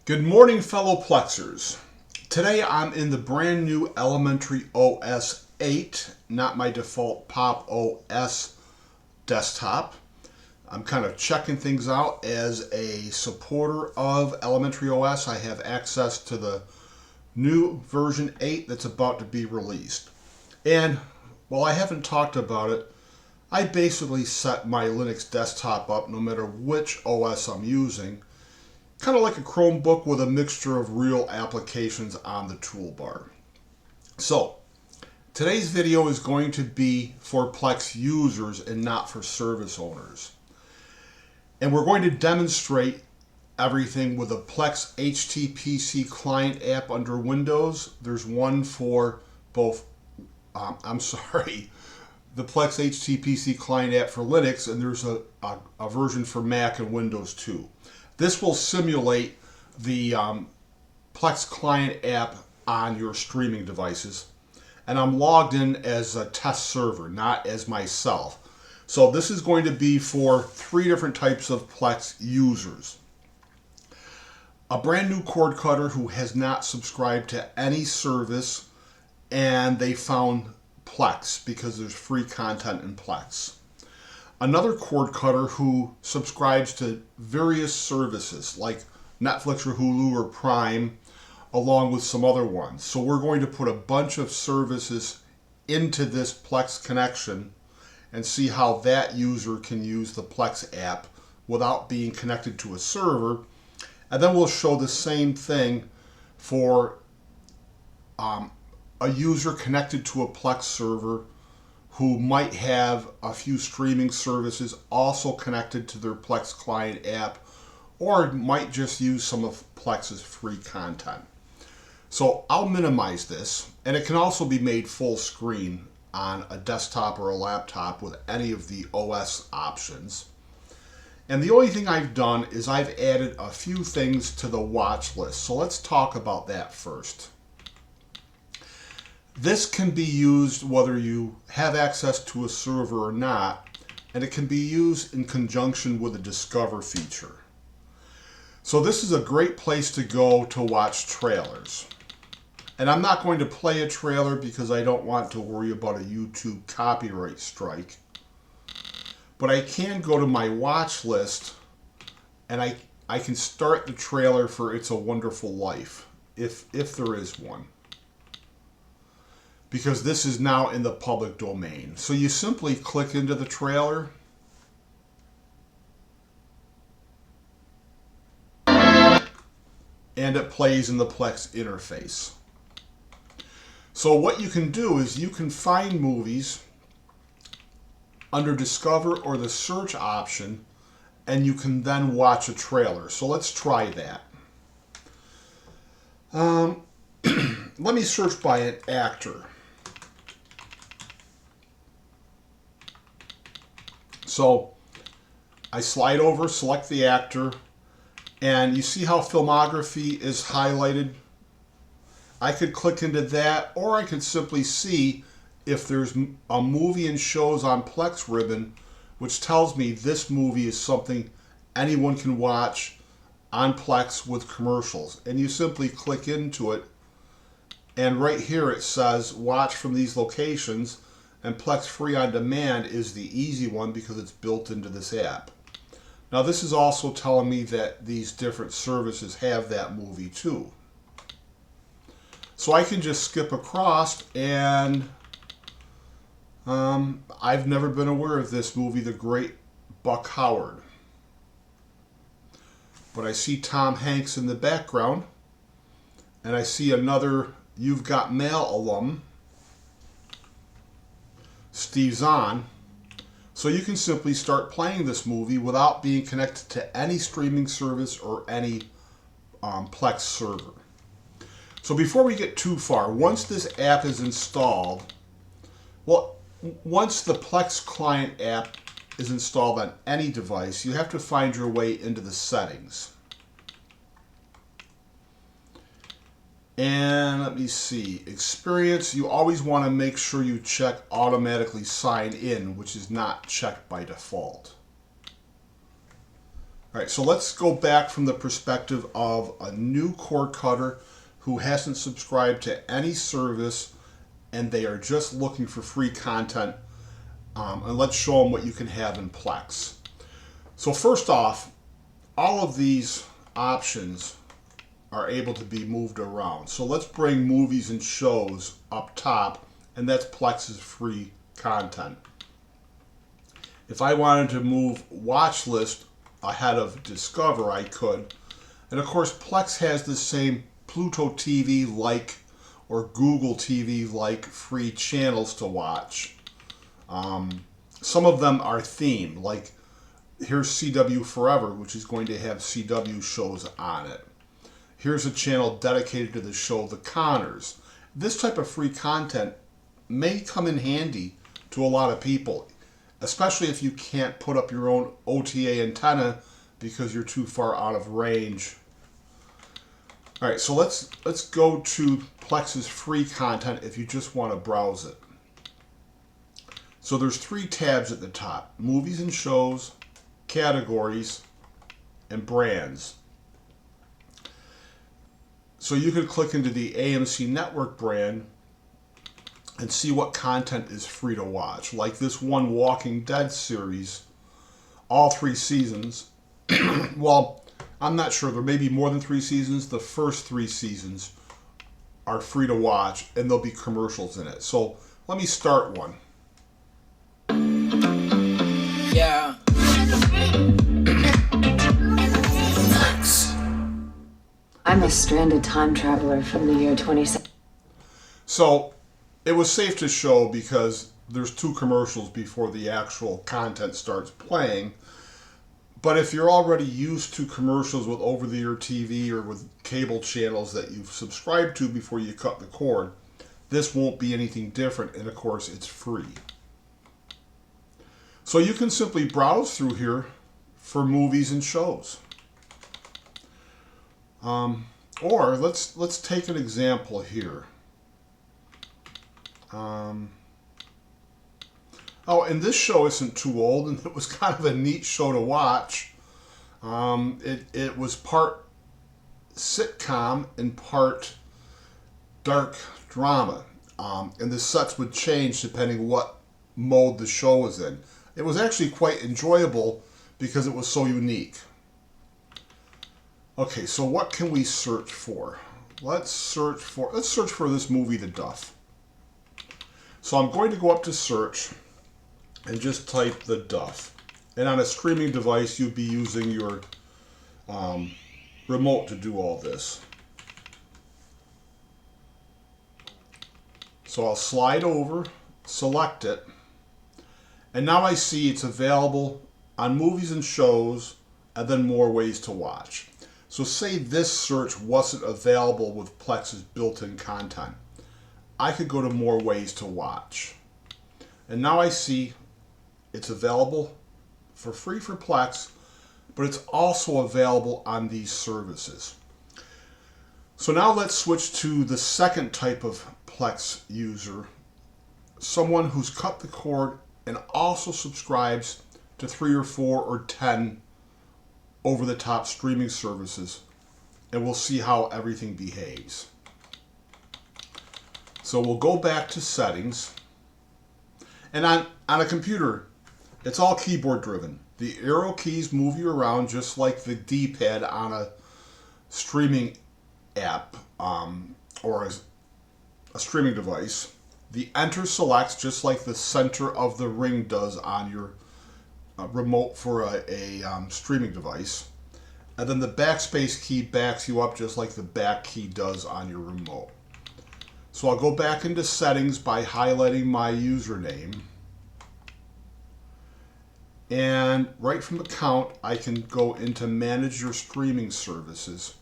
Good morning, fellow Plexers. Today I'm in the brand new Elementary OS 8, not my default Pop OS desktop. I'm kind of checking things out as a supporter of Elementary OS. I have access to the new version 8 that's about to be released. And while I haven't talked about it, I basically set my Linux desktop up no matter which OS I'm using, kind of like a Chromebook with a mixture of real applications on the toolbar. So, today's video is going to be for Plex users and not for service owners. And we're going to demonstrate everything with a Plex HTPC client app under Windows. There's one for both, the Plex HTPC client app for Linux, and there's a version for Mac and Windows too. This will simulate the Plex client app on your streaming devices. And I'm logged in as a test server, not as myself. So this is going to be for 3 different types of Plex users. A brand new cord cutter who has not subscribed to any service and they found Plex because there's free content in Plex. Another cord cutter who subscribes to various services like Netflix or Hulu or Prime, along with some other ones. So we're going to put a bunch of services into this Plex connection and see how that user can use the Plex app without being connected to a server. And then we'll show the same thing for a user connected to a Plex server who might have a few streaming services also connected to their Plex client app, or might just use some of Plex's free content. So I'll minimize this, and it can also be made full screen on a desktop or a laptop with any of the OS options. And the only thing I've done is I've added a few things to the watch list. So let's talk about that first. This can be used whether you have access to a server or not, and it can be used in conjunction with the Discover feature. So this is a great place to go to watch trailers. And I'm not going to play a trailer because I don't want to worry about a YouTube copyright strike. But I can go to my watch list and I can start the trailer for It's a Wonderful Life, if there is one. Because this is now in the public domain. So you simply click into the trailer. And it plays in the Plex interface. So what you can do is you can find movies under Discover or the search option, and you can then watch a trailer. So let's try that. Let me search by an actor. So I slide over, select the actor, and you see how filmography is highlighted? I could click into that, or I could simply see if there's a movie and shows on Plex ribbon, which tells me this movie is something anyone can watch on Plex with commercials. And you simply click into it, and right here it says watch from these locations, and Plex Free on Demand is the easy one because it's built into this app. Now this is also telling me that these different services have that movie too. So I can just skip across, and I've never been aware of this movie, The Great Buck Howard. But I see Tom Hanks in the background, and I see another You've Got Mail alum, Steve Zahn. So you can simply start playing this movie without being connected to any streaming service or any Plex server. So before we get too far, once this app is installed, once the Plex client app is installed on any device, you have to find your way into the settings. And let me see, experience, you always want to make sure you check automatically sign in, which is not checked by default. All right, so let's go back from the perspective of a new cord cutter who hasn't subscribed to any service and they are just looking for free content. And let's show them what you can have in Plex. So first off, all of these options are able to be moved around. So let's bring movies and shows up top, and that's Plex's free content. If I wanted to move Watchlist ahead of Discover, I could. And of course, Plex has the same Pluto TV-like or Google TV-like free channels to watch. Some of them are themed, like here's CW Forever, which is going to have CW shows on it. Here's a channel dedicated to the show The Connors. This type of free content may come in handy to a lot of people, especially if you can't put up your own OTA antenna because you're too far out of range. All right, so let's go to Plex's free content if you just want to browse it. So there's 3 tabs at the top: movies and shows, categories, and brands. So you could click into the AMC Network brand and see what content is free to watch. Like this one Walking Dead series, all 3 seasons. Well, I'm not sure. There may be more than 3 seasons. The first 3 seasons are free to watch, and there'll be commercials in it. So let me start one. Yeah. I'm a stranded time traveler from the year 27. So it was safe to show because there's 2 commercials before the actual content starts playing. But if you're already used to commercials with over-the-air TV or with cable channels that you've subscribed to before you cut the cord, this won't be anything different, and of course it's free. So you can simply browse through here for movies and shows. Or let's take an example here. Oh, and this show isn't too old, and it was kind of a neat show to watch. It was part sitcom and part dark drama, and the sets would change depending what mode the show was in. It was actually quite enjoyable because it was so unique. Okay, so what can we search for? Let's search for this movie, The Duff. So I'm going to go up to search and just type The Duff. And on a streaming device, you'd be using your remote to do all this. So I'll slide over, select it, and now I see it's available on movies and shows, and then more ways to watch. So say this search wasn't available with Plex's built-in content. I could go to more ways to watch. And now I see it's available for free for Plex, but it's also available on these services. So now let's switch to the second type of Plex user, someone who's cut the cord and also subscribes to 3 or 4 or 10 over-the-top streaming services, and we'll see how everything behaves. So we'll go back to settings, and on a computer, it's all keyboard driven. The arrow keys move you around just like the D-pad on a streaming app or a streaming device. The enter selects just like the center of the ring does on your remote for a streaming device. And then the backspace key backs you up just like the back key does on your remote. So I'll go back into settings by highlighting my username. And right from account, I can go into manage your streaming services.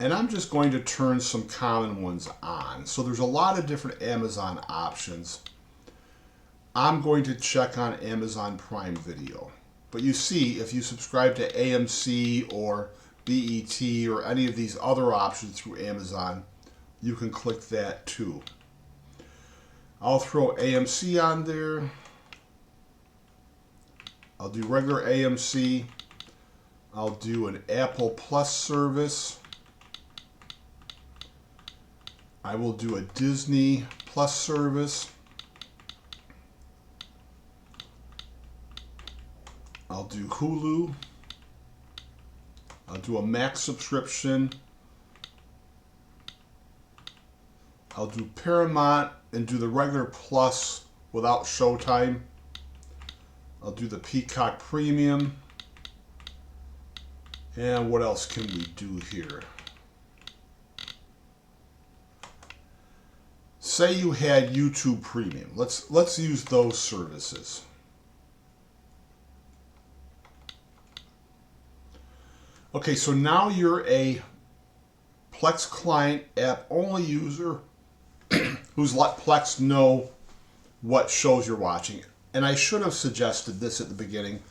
And I'm just going to turn some common ones on. So there's a lot of different Amazon options. I'm going to check on Amazon Prime Video. But you see, if you subscribe to AMC or BET or any of these other options through Amazon, you can click that too. I'll throw AMC on there. I'll do regular AMC. I'll do an Apple Plus service. I will do a Disney Plus service. I'll do Hulu. I'll do a Max subscription. I'll do Paramount and do the regular Plus without Showtime. I'll do the Peacock Premium. And what else can we do here? Say you had YouTube Premium. Let's use those services. Okay, so now you're a Plex client app only user who's let Plex know what shows you're watching. And I should have suggested this at the beginning.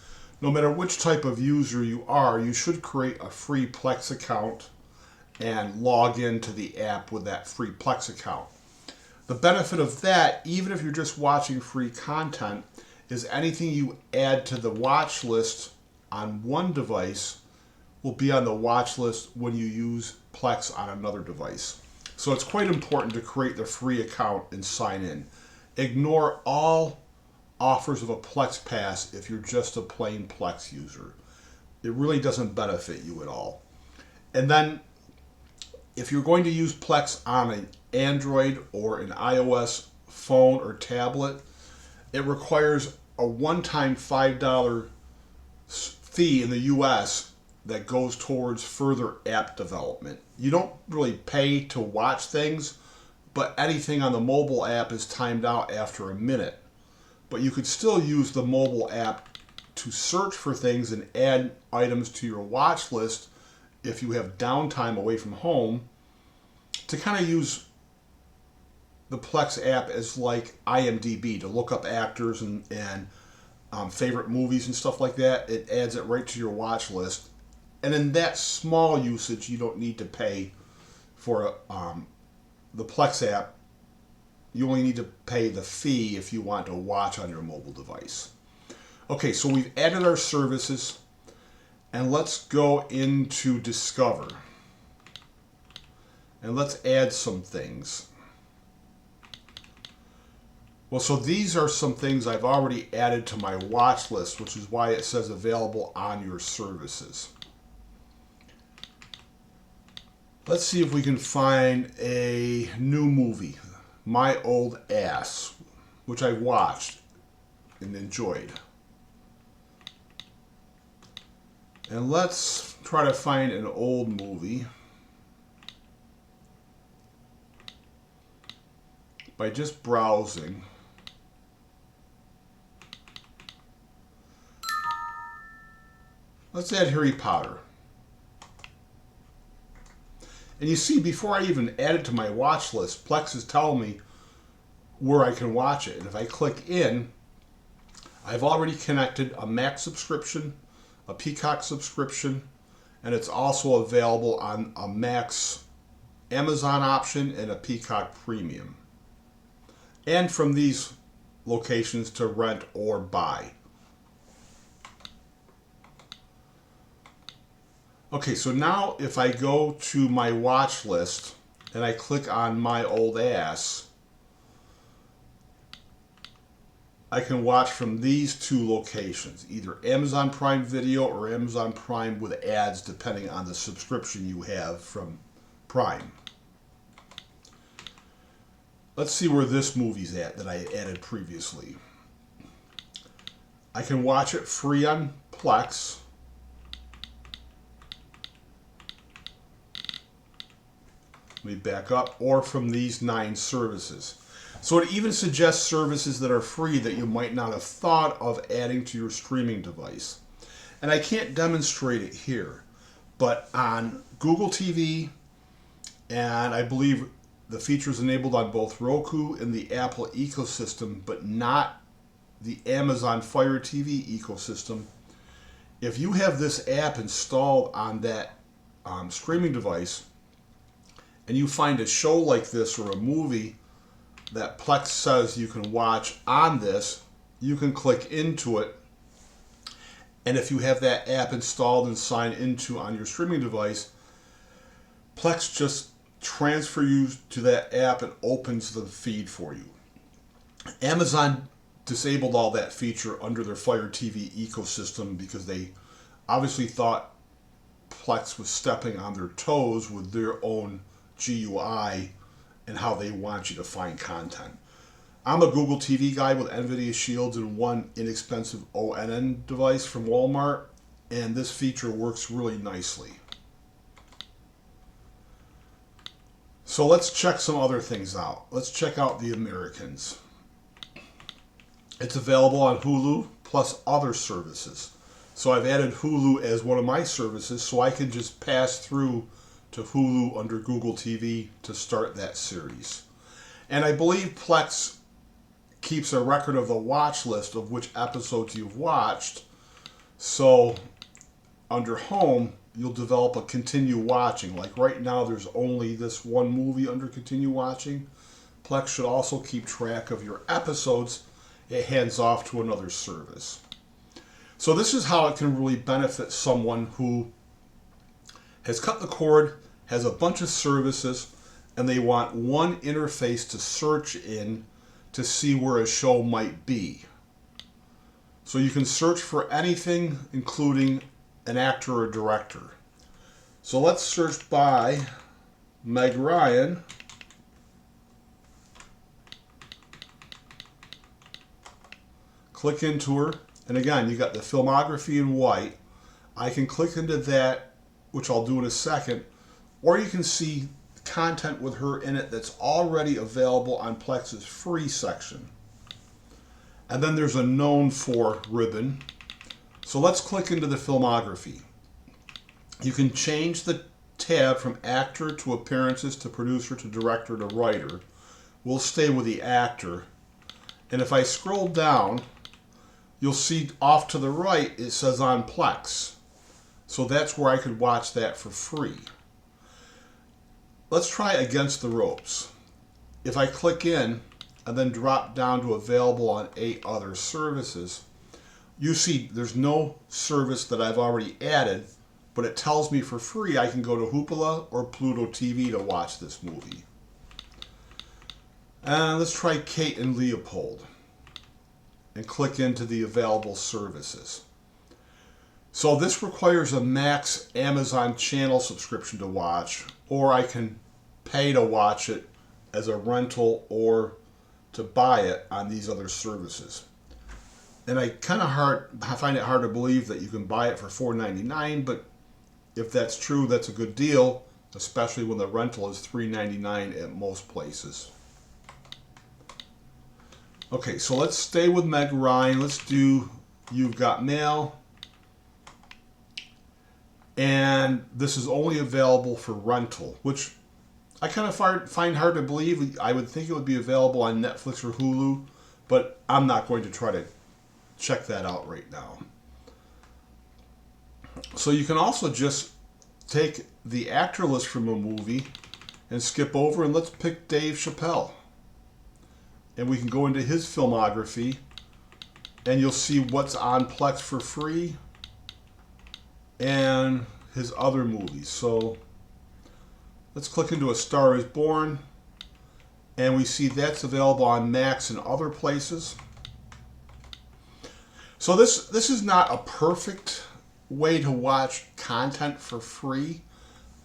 No matter which type of user you are, you should create a free Plex account and log into the app with that free Plex account. The benefit of that, even if you're just watching free content, is anything you add to the watch list on one device will be on the watch list when you use Plex on another device. So it's quite important to create the free account and sign in. Ignore all offers of a Plex Pass if you're just a plain Plex user. It really doesn't benefit you at all. And then if you're going to use Plex on an Android or an iOS phone or tablet, it requires a one-time $5 fee in the US that goes towards further app development. You don't really pay to watch things, but anything on the mobile app is timed out after a minute. But you could still use the mobile app to search for things and add items to your watch list if you have downtime away from home, to kind of use the Plex app as like IMDb to look up actors and favorite movies and stuff like that. It adds it right to your watch list. And in that small usage, you don't need to pay for the Plex app. You only need to pay the fee if you want to watch on your mobile device. Okay, so we've added our services, and let's go into Discover. And let's add some things. Well, so these are some things I've already added to my watch list, which is why it says available on your services. Let's see if we can find a new movie, My Old Ass, which I watched and enjoyed. And let's try to find an old movie by just browsing. Let's add Harry Potter. And you see, before I even add it to my watch list, Plex is telling me where I can watch it. And if I click in, I've already connected a Max subscription, a Peacock subscription, and it's also available on a Max Amazon option and a Peacock Premium. And from these locations to rent or buy. Okay, so now if I go to my watch list and I click on My Old Ass, I can watch from these two locations, either Amazon Prime Video or Amazon Prime with ads, depending on the subscription you have from Prime. Let's see where this movie's at that I added previously. I can watch it free on Plex. Let me back up, or from these 9 services. So it even suggests services that are free that you might not have thought of adding to your streaming device. And I can't demonstrate it here, but on Google TV, and I believe the feature is enabled on both Roku and the Apple ecosystem, but not the Amazon Fire TV ecosystem. If you have this app installed on that streaming device, and you find a show like this or a movie that Plex says you can watch on this, you can click into it And if you have that app installed and signed into on your streaming device, Plex just transfer you to that app and opens the feed for you. Amazon disabled all that feature under their Fire TV ecosystem because they obviously thought Plex was stepping on their toes with their own GUI and how they want you to find content. I'm a Google TV guy with NVIDIA Shields and one inexpensive ONN device from Walmart, and this feature works really nicely. So let's check some other things out. Let's check out The Americans. It's available on Hulu plus other services. So I've added Hulu as one of my services so I can just pass through to Hulu under Google TV to start that series. And I believe Plex keeps a record of the watch list of which episodes you've watched. So under Home, you'll develop a continue watching. Like right now, there's only this one movie under continue watching. Plex should also keep track of your episodes. It hands off to another service. So this is how it can really benefit someone who has cut the cord, has a bunch of services, and they want one interface to search in to see where a show might be. So you can search for anything, including an actor or director. So let's search by Meg Ryan. Click into her, and again, you got the filmography in white. I can click into that, which I'll do in a second, or you can see content with her in it that's already available on Plex's free section. And then there's a known for ribbon. So let's click into the filmography. You can change the tab from actor to appearances to producer to director to writer. We'll stay with the actor. And if I scroll down, you'll see off to the right it says on Plex. So that's where I could watch that for free. Let's try Against the Ropes. If I click in and then drop down to available on 8 other services, you see there's no service that I've already added, but it tells me for free I can go to Hoopla or Pluto TV to watch this movie. And let's try Kate and Leopold and click into the available services. So this requires a max Amazon channel subscription to watch, or I can pay to watch it as a rental or to buy it on these other services. And I find it hard to believe that you can buy it for $4.99, but if that's true, that's a good deal, especially when the rental is $3.99 at most places. Okay, so let's stay with Meg Ryan. Let's do You've Got Mail. And this is only available for rental, which I kind of find hard to believe. I would think it would be available on Netflix or Hulu, but I'm not going to try to check that out right now. So you can also just take the actor list from a movie and skip over, and let's pick Dave Chappelle. And we can go into his filmography, and you'll see what's on Plex for free and his other movies. So let's click into A Star Is Born, and we see that's available on Max and other places. So this is not a perfect way to watch content for free,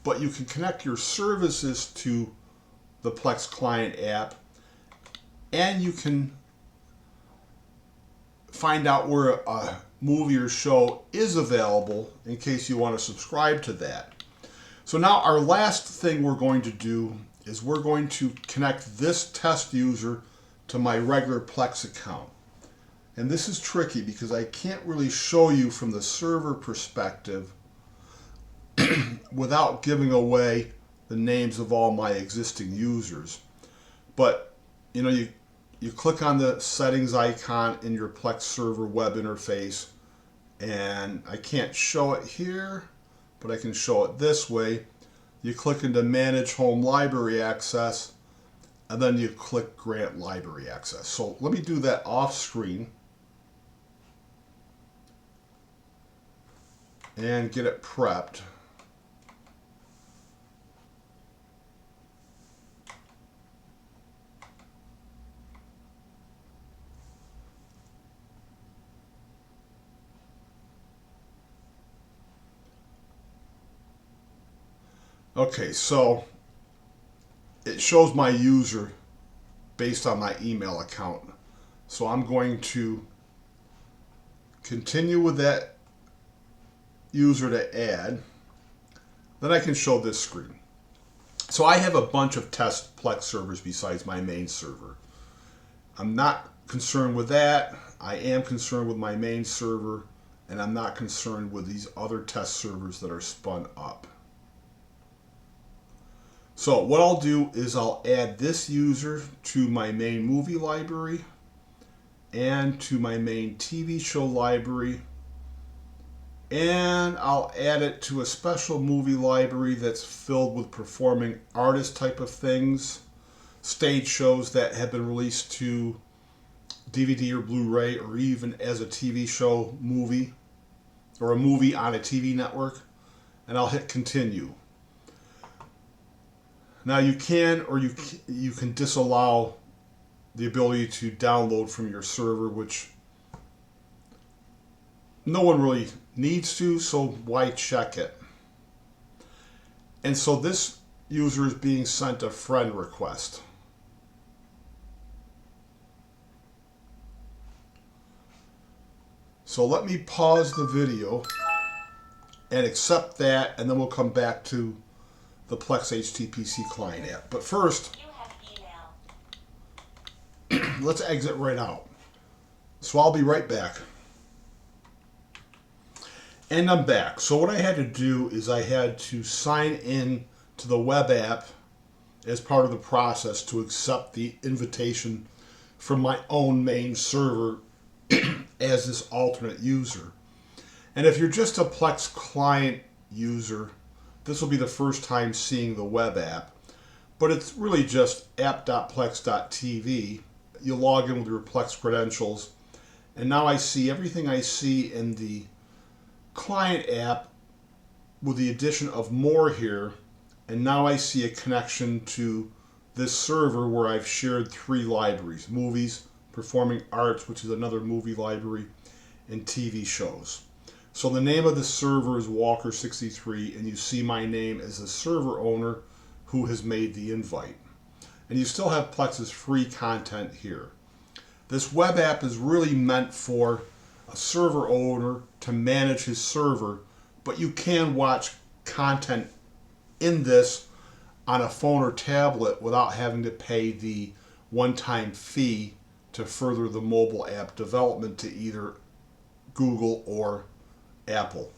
but you can connect your services to the Plex client app, and you can find out where a movie or show is available in case you want to subscribe to that. So now our last thing we're going to do is we're going to connect this test user to my regular Plex account. And this is tricky because I can't really show you from the server perspective without giving away the names of all my existing users. But you click on the settings icon in your Plex server web interface, and I can't show it here, but I can show it this way. You click into Manage Home Library Access, and then you click Grant Library Access. So let me do that off screen. and get it prepped. Okay, so it shows my user based on my email account. So I'm going to continue with that user to add. Then I can show this screen. So I have a bunch of test Plex servers besides my main server. I'm not concerned with that. I am concerned with my main server, and I'm not concerned with these other test servers that are spun up. So what I'll do is I'll add this user to my main movie library and to my main TV show library, and I'll add it to a special movie library that's filled with performing artist type of things, stage shows that have been released to DVD or Blu-ray, or even as a TV show movie, or a movie on a TV network, and I'll hit continue. Now you can, or you can disallow the ability to download from your server, which no one really needs to, so why check it? And so this user is being sent a friend request. So let me pause the video and accept that, and then we'll come back to the Plex HTPC client app. But first, let's exit right out. So I'll be right back. And I'm back. So what I had to do is I had to sign in to the web app as part of the process to accept the invitation from my own main server as this alternate user. And if you're just a Plex client user, this will be the first time seeing the web app, but it's really just app.plex.tv. You log in with your Plex credentials, and now I see everything I see in the client app with the addition of more here, and now I see a connection to this server where I've shared 3 libraries: movies, performing arts, which is another movie library, and TV shows. So the name of the server is Walker63, and you see my name as the server owner who has made the invite. And you still have Plex's free content here. This web app is really meant for a server owner to manage his server, but you can watch content in this on a phone or tablet without having to pay the one-time fee to further the mobile app development to either Google or Apple.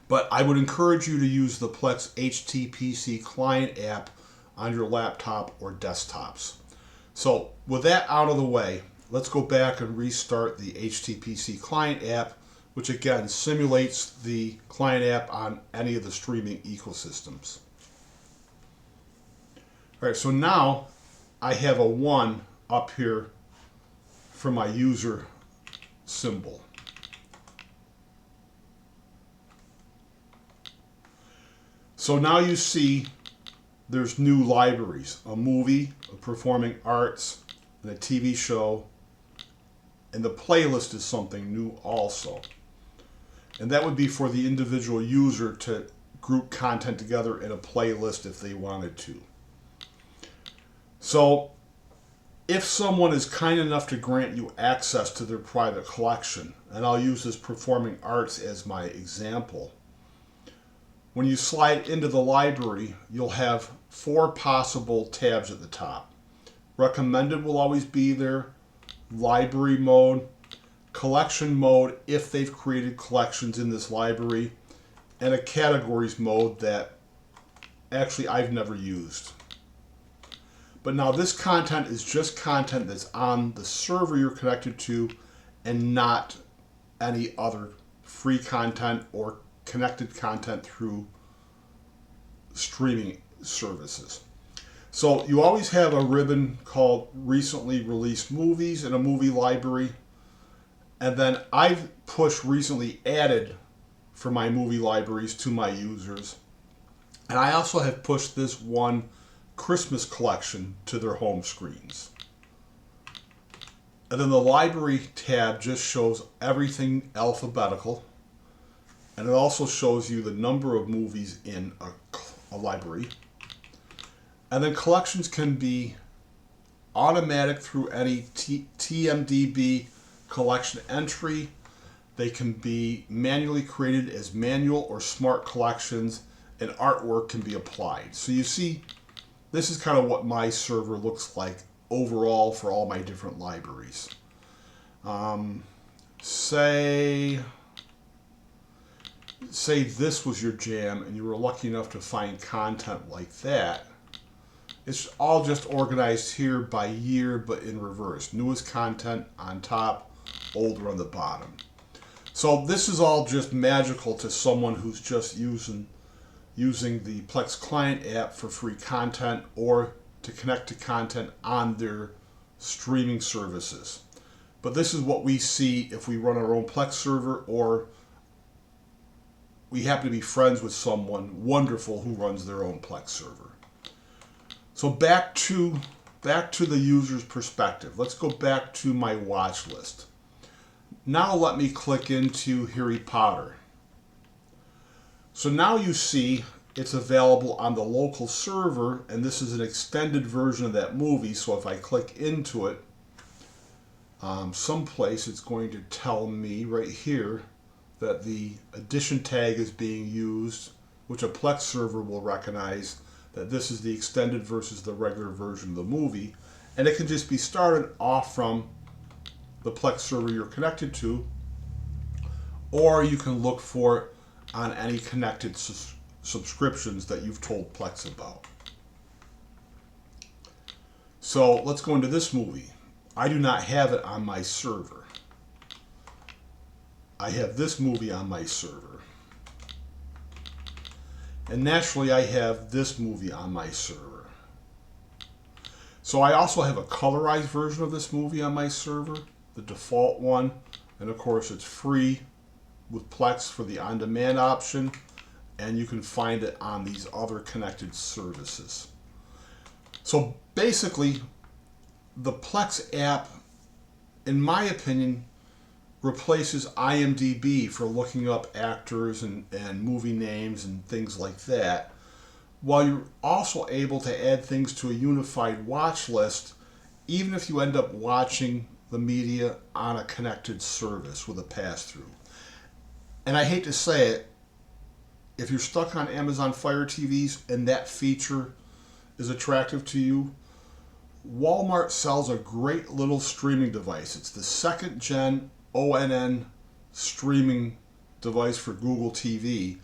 But I would encourage you to use the Plex HTPC client app on your laptop or desktops. So with that out of the way, let's go back and restart the HTPC client app, which again simulates the client app on any of the streaming ecosystems. All right, so now I have a 1 up here for my user symbol. So now you see there's new libraries: a movie, a performing arts, and a TV show, and the playlist is something new also. And that would be for the individual user to group content together in a playlist if they wanted to. So if someone is kind enough to grant you access to their private collection, and I'll use this performing arts as my example, when you slide into the library, you'll have 4 possible tabs at the top. Recommended will always be there, library mode, collection mode if they've created collections in this library, and a categories mode that actually I've never used. But now this content is just content that's on the server you're connected to, and not any other free content or connected content through streaming services. So you always have a ribbon called recently released movies in a movie library, and then I've pushed recently added for my movie libraries to my users. And I also have pushed this one Christmas collection to their home screens. And then the library tab just shows everything alphabetical. And it also shows you the number of movies in a library. And then collections can be automatic through any TMDB collection entry. They can be manually created as manual or smart collections, and artwork can be applied. So you see, this is kind of what my server looks like overall for all my different libraries. Say this was your jam and you were lucky enough to find content like that. It's all just organized here by year, but in reverse. Newest content on top, older on the bottom. So this is all just magical to someone who's just using the Plex client app for free content or to connect to content on their streaming services. But this is what we see if we run our own Plex server, or we happen to be friends with someone wonderful who runs their own Plex server. So back to the user's perspective. Let's go back to my watch list. Now let me click into Harry Potter. So now you see it's available on the local server, and this is an extended version of that movie. So if I click into it, someplace it's going to tell me right here that the edition tag is being used, which a Plex server will recognize that this is the extended versus the regular version of the movie. And it can just be started off from the Plex server you're connected to, or you can look for it on any connected subscriptions that you've told Plex about. So let's go into this movie. I do not have it on my server. I have this movie on my server. And naturally I have this movie on my server. So I also have a colorized version of this movie on my server, the default one, and of course it's free with Plex for the on-demand option, and you can find it on these other connected services. So basically, the Plex app, in my opinion, replaces IMDb for looking up actors and movie names and things like that, while you're also able to add things to a unified watch list, even if you end up watching the media on a connected service with a pass-through. And I hate to say it, if you're stuck on Amazon Fire TVs and that feature is attractive to you, Walmart sells a great little streaming device. It's the second gen ONN streaming device for Google TV,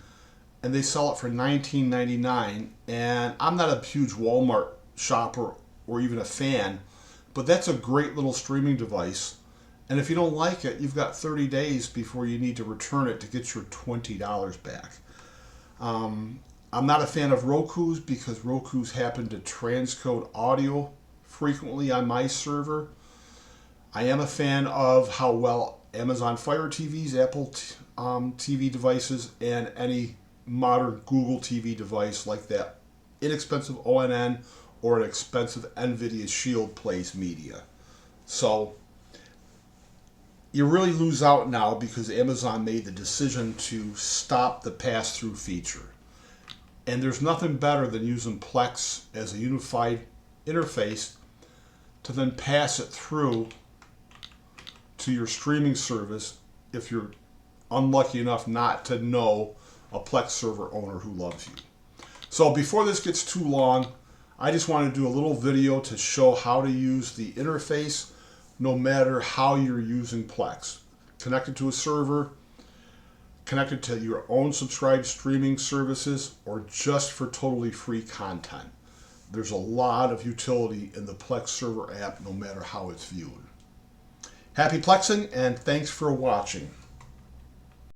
and they sell it for $19.99. And I'm not a huge Walmart shopper or even a fan, but that's a great little streaming device. And if you don't like it, you've got 30 days before you need to return it to get your $20 back. I'm not a fan of Roku's because Roku's happen to transcode audio frequently on my server. I am a fan of how well Amazon Fire TVs, Apple TV devices, and any modern Google TV device like that inexpensive ONN or an expensive NVIDIA Shield plays media. So you really lose out now because Amazon made the decision to stop the pass-through feature. And there's nothing better than using Plex as a unified interface to then pass it through to your streaming service if you're unlucky enough not to know a Plex server owner who loves you. So before this gets too long, I just want to do a little video to show how to use the interface no matter how you're using Plex. Connected to a server, connected to your own subscribed streaming services, or just for totally free content. There's a lot of utility in the Plex server app no matter how it's viewed. Happy Plexing, and thanks for watching.